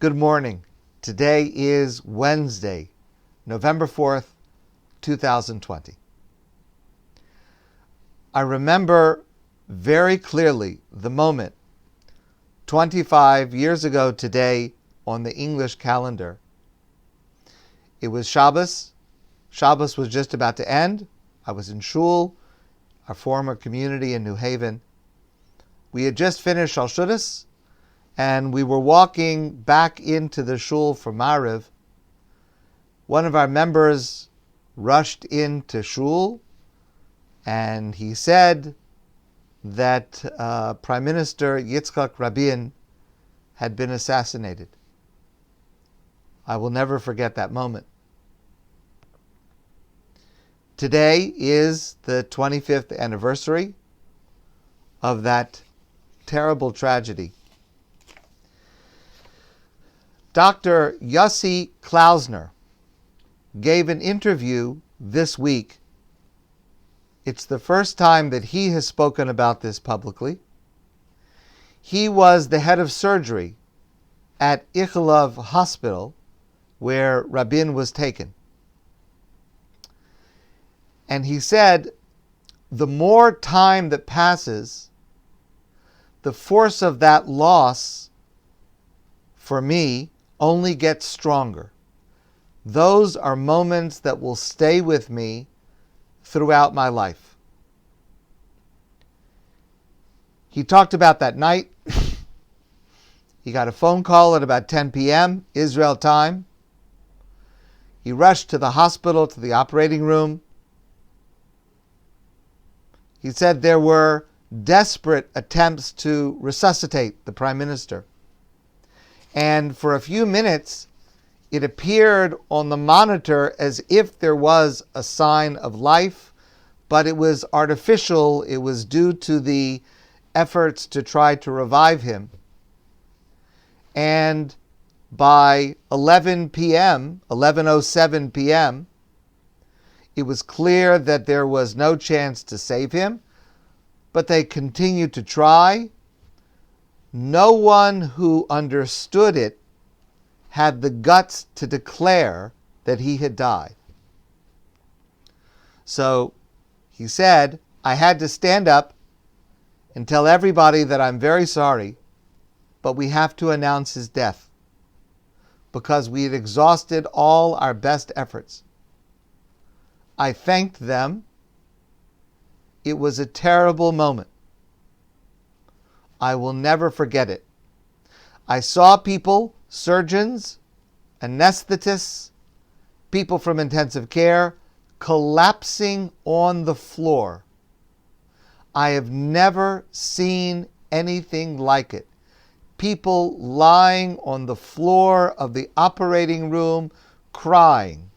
Good morning. Today is Wednesday, November 4th, 2020. I remember very clearly the moment 25 years ago today on the English calendar. It was Shabbos. Shabbos was just about to end. I was in Shul, our former community in New Haven. We had just finished Shal Shudas, and we were walking back into the shul for Mariv. One of our members rushed into shul, and he said that Prime Minister Yitzhak Rabin had been assassinated. I will never forget that moment. Today is the 25th anniversary of that terrible tragedy. Dr. Yossi Klausner gave an interview this week. It's the first time that he has spoken about this publicly. He was the head of surgery at Ichilov Hospital, where Rabin was taken. And he said, the more time that passes, the force of that loss, for me, only gets stronger. Those are moments that will stay with me throughout my life. He talked about that night. He got a phone call at about 10 p.m. Israel time. He rushed to the hospital, to the operating room. He said there were desperate attempts to resuscitate the Prime Minister. And for a few minutes, it appeared on the monitor as if there was a sign of life, but it was artificial. It was due to the efforts to try to revive him. And by 11 p.m., 11:07 p.m., it was clear that there was no chance to save him, but they continued to try. No one who understood it had the guts to declare that he had died. So he said, I had to stand up and tell everybody that I'm very sorry, but we have to announce his death because we had exhausted all our best efforts. I thanked them. It was a terrible moment. I will never forget it. I saw people, surgeons, anesthetists, people from intensive care, collapsing on the floor. I have never seen anything like it. People lying on the floor of the operating room, crying.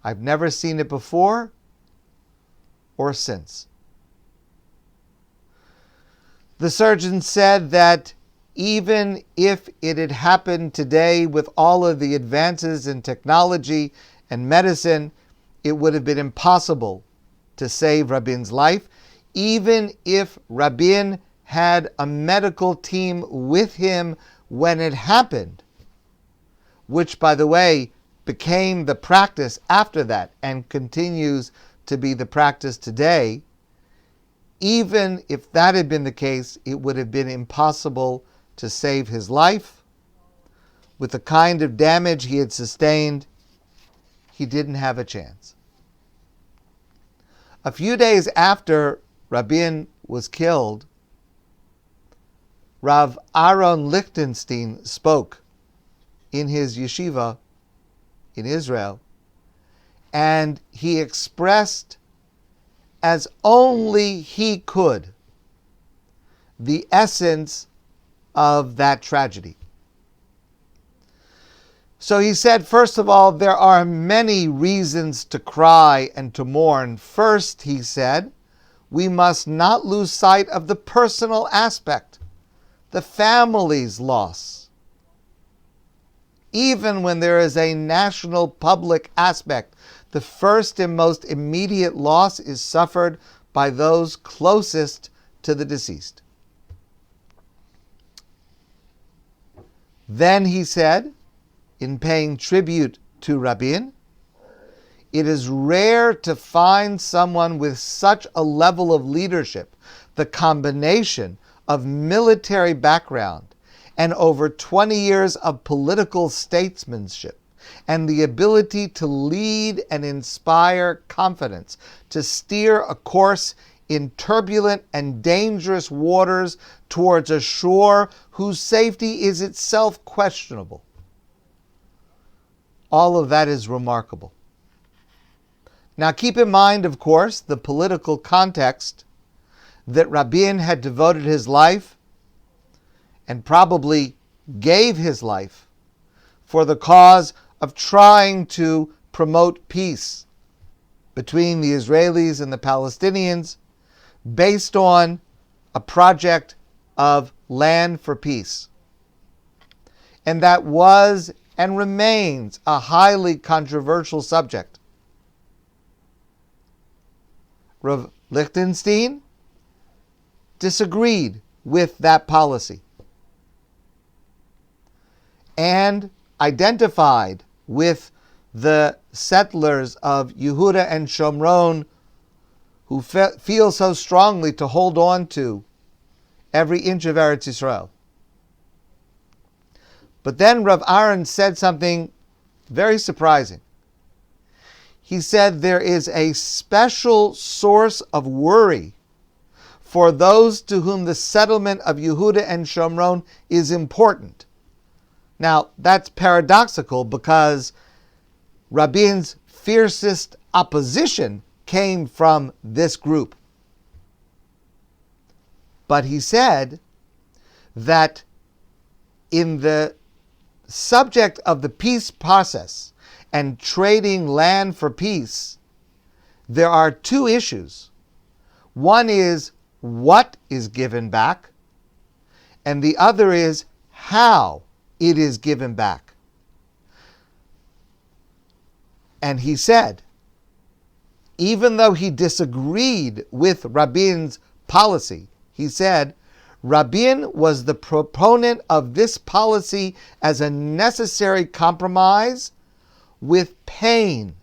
I've never seen it before or since. The surgeon said that even if it had happened today with all of the advances in technology and medicine, it would have been impossible to save Rabin's life. Even if Rabin had a medical team with him when it happened, which, by the way, became the practice after that and continues to be the practice today, even if that had been the case, it would have been impossible to save his life. With the kind of damage he had sustained, he didn't have a chance. A few days after Rabin was killed, Rav Aaron Lichtenstein spoke in his yeshiva in Israel, and he expressed as only he could the essence of that tragedy. So he said, first of all, there are many reasons to cry and to mourn. First, he said, we must not lose sight of the personal aspect, the family's loss. Even when there is a national public aspect, the first and most immediate loss is suffered by those closest to the deceased. Then he said, in paying tribute to Rabin, it is rare to find someone with such a level of leadership, the combination of military background and over 20 years of political statesmanship, and the ability to lead and inspire confidence, to steer a course in turbulent and dangerous waters towards a shore whose safety is itself questionable. All of that is remarkable. Now keep in mind, of course, the political context that Rabin had devoted his life and probably gave his life for the cause of trying to promote peace between the Israelis and the Palestinians based on a project of land for peace. And that was and remains a highly controversial subject. Rav Lichtenstein disagreed with that policy and identified with the settlers of Yehuda and Shomron who feel so strongly to hold on to every inch of Eretz Yisrael. But then Rav Aaron said something very surprising. He said there is a special source of worry for those to whom the settlement of Yehuda and Shomron is important. Now, that's paradoxical because Rabin's fiercest opposition came from this group. But he said that in the subject of the peace process and trading land for peace, there are two issues. One is what is given back, and the other is how it is given back. And he said, even though he disagreed with Rabin's policy, he said, Rabin was the proponent of this policy as a necessary compromise with pain,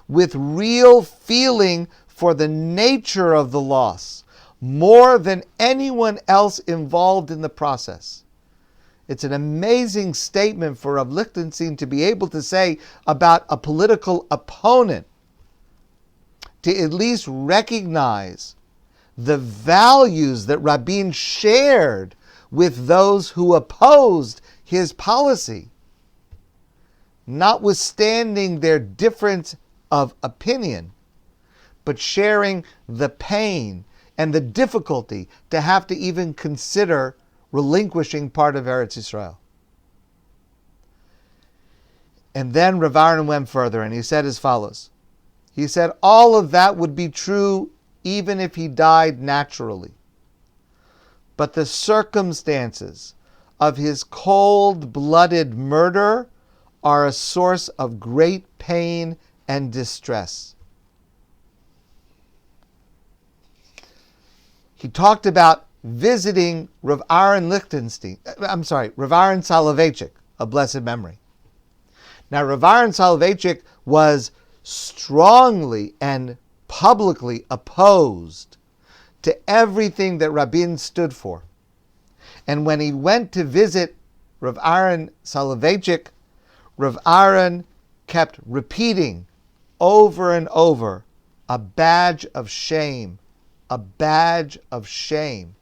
with real feeling for the nature of the loss, more than anyone else involved in the process. It's an amazing statement for Rav Lichtenstein to be able to say about a political opponent, to at least recognize the values that Rabin shared with those who opposed his policy, notwithstanding their difference of opinion, but sharing the pain and the difficulty to have to even consider relinquishing part of Eretz Yisrael. And then Rav Aaron went further and he said as follows. He said, all of that would be true even if he died naturally. But the circumstances of his cold-blooded murder are a source of great pain and distress. He talked about visiting Rav Aaron Soloveitchik, of blessed memory. Now, Rav Aaron Soloveitchik was strongly and publicly opposed to everything that Rabin stood for. And when he went to visit Rav Aaron Soloveitchik, Rav Aaron kept repeating over and over, a badge of shame, a badge of shame.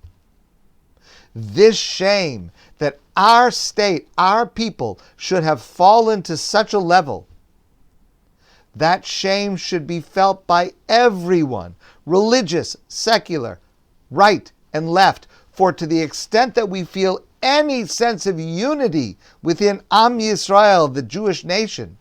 This shame that our state, our people should have fallen to such a level, that shame should be felt by everyone, religious, secular, right and left, for to the extent that we feel any sense of unity within Am Yisrael, the Jewish nation,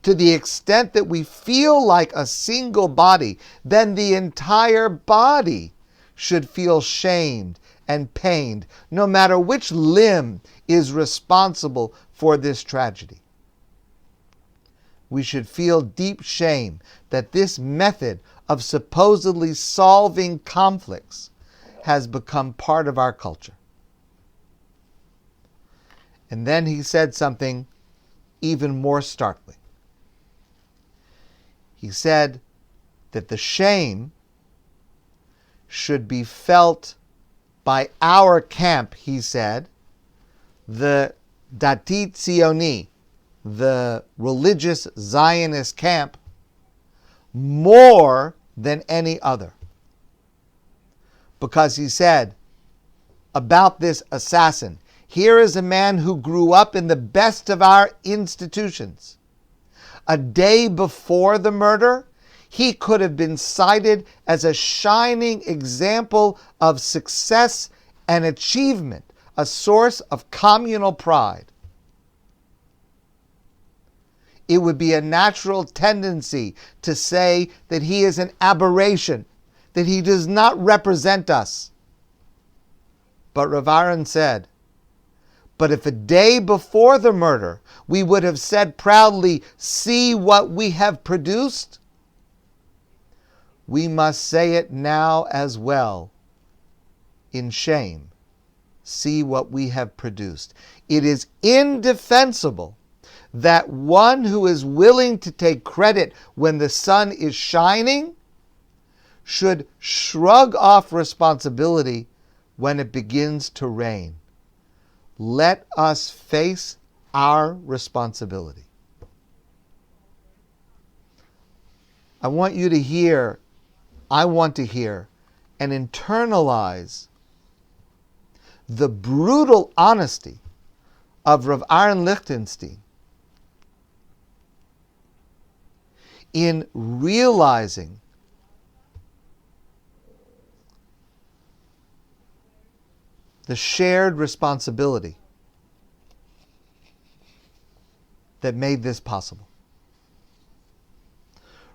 to the extent that we feel like a single body, then the entire body should feel shamed and pained, no matter which limb is responsible for this tragedy. We should feel deep shame that this method of supposedly solving conflicts has become part of our culture. And then he said something even more startling. He said that the shame should be felt by our camp, he said, the Dati Tzioni, the religious Zionist camp, more than any other. Because he said about this assassin, here is a man who grew up in the best of our institutions. A day before the murder, he could have been cited as a shining example of success and achievement, a source of communal pride. It would be a natural tendency to say that he is an aberration, that he does not represent us. But Rav Aaron said, but if a day before the murder we would have said proudly, see what we have produced, we must say it now as well, in shame, see what we have produced. It is indefensible that one who is willing to take credit when the sun is shining should shrug off responsibility when it begins to rain. Let us face our responsibility. I want you to hear, I want to hear, and internalize the brutal honesty of Rav Aaron Lichtenstein in realizing the shared responsibility that made this possible.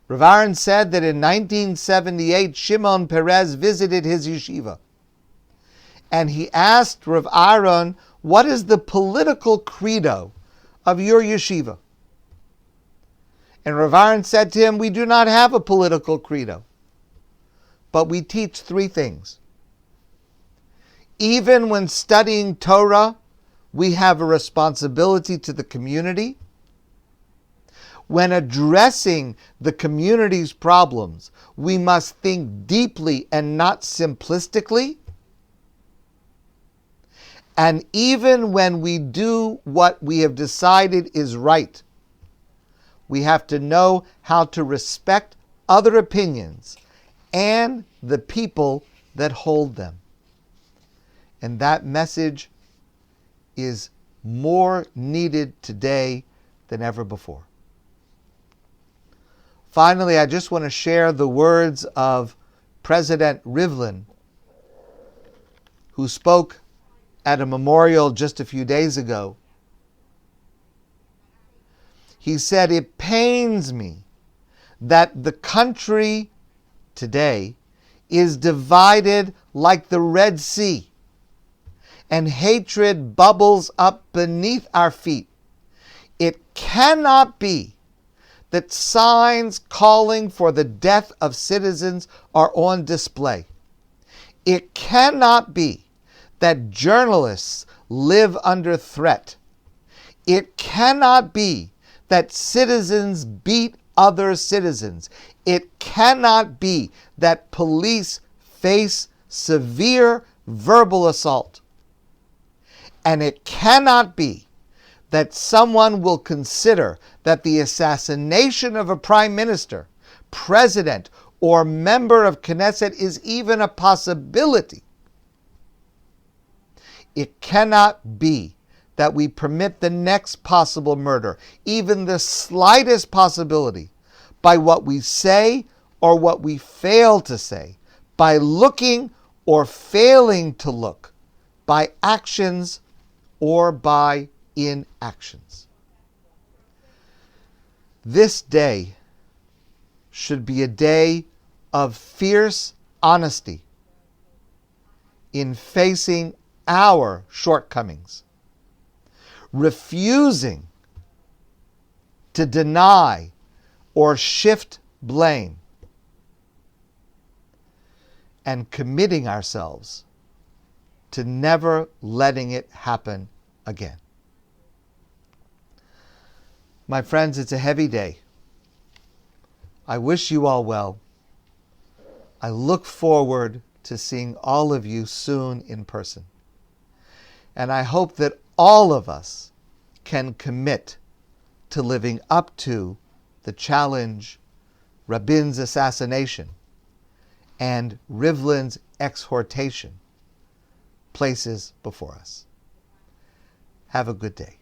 Rav Aaron said that in 1978, Shimon Peres visited his yeshiva. And he asked Rav Aaron, what is the political credo of your yeshiva? And Rav Aaron said to him, we do not have a political credo, but we teach three things. Even when studying Torah, we have a responsibility to the community. When addressing the community's problems, we must think deeply and not simplistically. And even when we do what we have decided is right, we have to know how to respect other opinions and the people that hold them. And that message is more needed today than ever before. Finally, I just want to share the words of President Rivlin, who spoke at a memorial just a few days ago. He said, it pains me that the country today is divided like the Red Sea, and hatred bubbles up beneath our feet. It cannot be that signs calling for the death of citizens are on display. It cannot be that journalists live under threat. It cannot be that citizens beat other citizens. It cannot be that police face severe verbal assault. And it cannot be that someone will consider that the assassination of a prime minister, president, or member of Knesset is even a possibility. It cannot be that we permit the next possible murder, even the slightest possibility, by what we say or what we fail to say, by looking or failing to look, by actions or by inactions. This day should be a day of fierce honesty in facing our shortcomings, refusing to deny or shift blame, and committing ourselves to never letting it happen again. My friends, it's a heavy day. I wish you all well. I look forward to seeing all of you soon in person. And I hope that all of us can commit to living up to the challenge Rabin's assassination and Rivlin's exhortation places before us. Have a good day.